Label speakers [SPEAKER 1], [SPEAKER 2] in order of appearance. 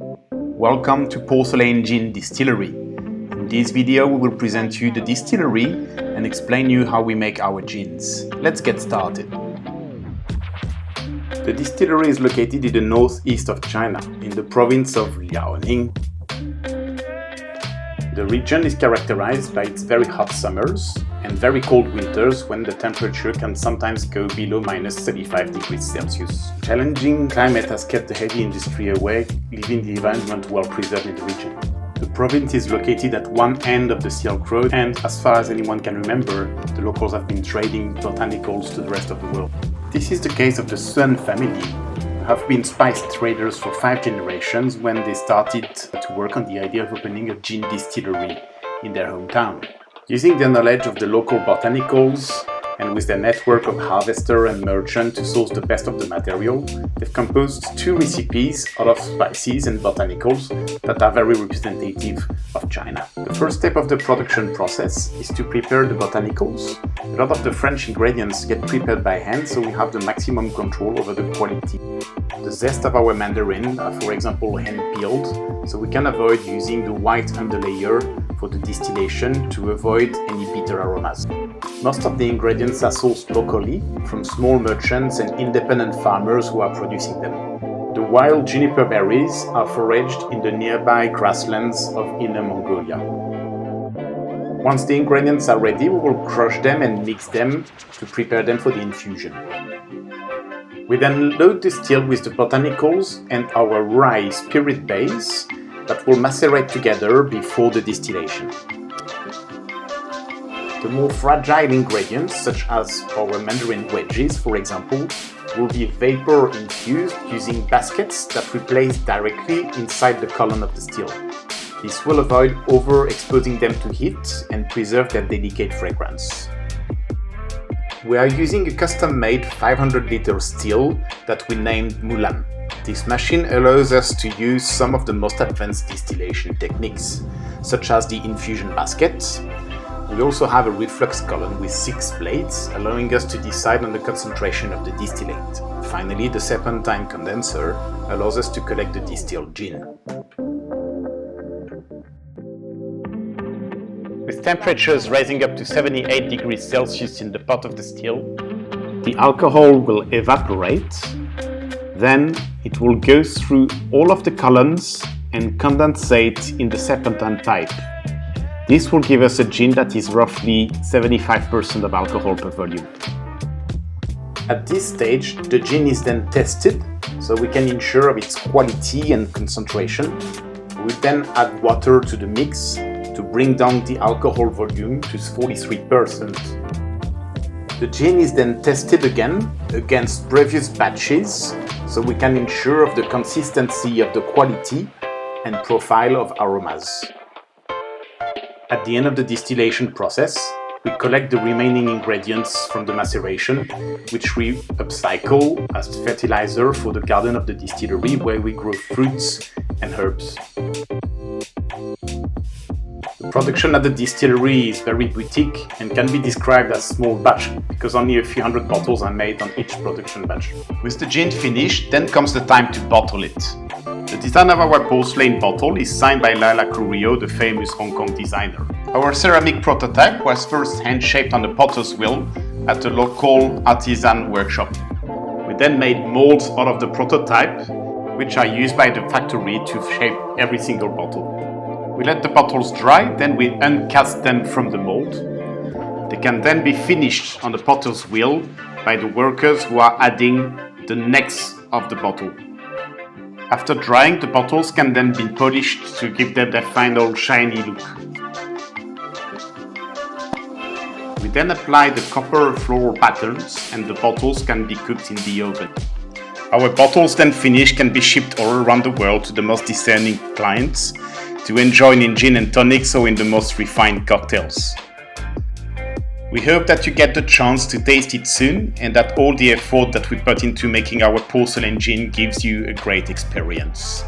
[SPEAKER 1] Welcome to Porcelain Gin Distillery. In this video we will present you the distillery and explain you how we make our gins. Let's get started. The distillery is located in the northeast of China, in the province of Liaoning. The region is characterized by its very hot summers and very cold winters when the temperature can sometimes go below -35 degrees Celsius. Challenging climate has kept the heavy industry away, leaving the environment well preserved in the region. The province is located at one end of the Silk Road, and as far as anyone can remember, the locals have been trading botanicals to the rest of the world. This is the case of the Sun family, who have been spice traders for 5 generations when they started to work on the idea of opening a gin distillery in their hometown. Using their knowledge of the local botanicals and with their network of harvester and merchant to source the best of the material, they've composed 2 recipes out of spices and botanicals that are very representative of China. The first step of the production process is to prepare the botanicals. A lot of the French ingredients get prepared by hand, so we have the maximum control over the quality. The zest of our mandarin are, for example, hand-peeled, so we can avoid using the white underlayer for the distillation to avoid any bitter aromas. Most of the ingredients are sourced locally from small merchants and independent farmers who are producing them. The wild juniper berries are foraged in the nearby grasslands of Inner Mongolia. Once the ingredients are ready, we will crush them and mix them to prepare them for the infusion. We then load the still with the botanicals and our rye spirit base that will macerate together before the distillation. The more fragile ingredients, such as our mandarin wedges, for example, will be vapor infused using baskets that we place directly inside the column of the still. This will avoid overexposing them to heat and preserve their delicate fragrance. We are using a custom-made 500-liter still that we named Mulan. This machine allows us to use some of the most advanced distillation techniques, such as the infusion basket. We also have a reflux column with 6 plates, allowing us to decide on the concentration of the distillate. Finally, the serpentine condenser allows us to collect the distilled gin. With temperatures rising up to 78 degrees Celsius in the pot of the still, the alcohol will evaporate. Then it will go through all of the columns and condensate in the serpentine pipe. This will give us a gin that is roughly 75% of alcohol per volume. At this stage, the gin is then tested, so we can ensure of its quality and concentration. We then add water to the mix to bring down the alcohol volume to 43%. The gin is then tested again against previous batches, so we can ensure of the consistency of the quality and profile of aromas. At the end of the distillation process, we collect the remaining ingredients from the maceration, which we upcycle as fertilizer for the garden of the distillery, where we grow fruits and herbs. The production at the distillery is very boutique and can be described as small batch because only a few hundred bottles are made on each production batch. With the gin finished, then comes the time to bottle it. The design of our porcelain bottle is signed by Lala Curio, the famous Hong Kong designer. Our ceramic prototype was first hand-shaped on a potter's wheel at a local artisan workshop. We then made molds out of the prototype, which are used by the factory to shape every single bottle. We let the bottles dry, then we uncast them from the mold. They can then be finished on the potter's wheel by the workers who are adding the necks of the bottle. After drying, the bottles can then be polished to give them their final shiny look. We then apply the copper floral patterns and the bottles can be cooked in the oven. Our bottles then finished can be shipped all around the world to the most discerning clients to enjoy in gin and tonics or in the most refined cocktails. We hope that you get the chance to taste it soon and that all the effort that we put into making our porcelain gin gives you a great experience.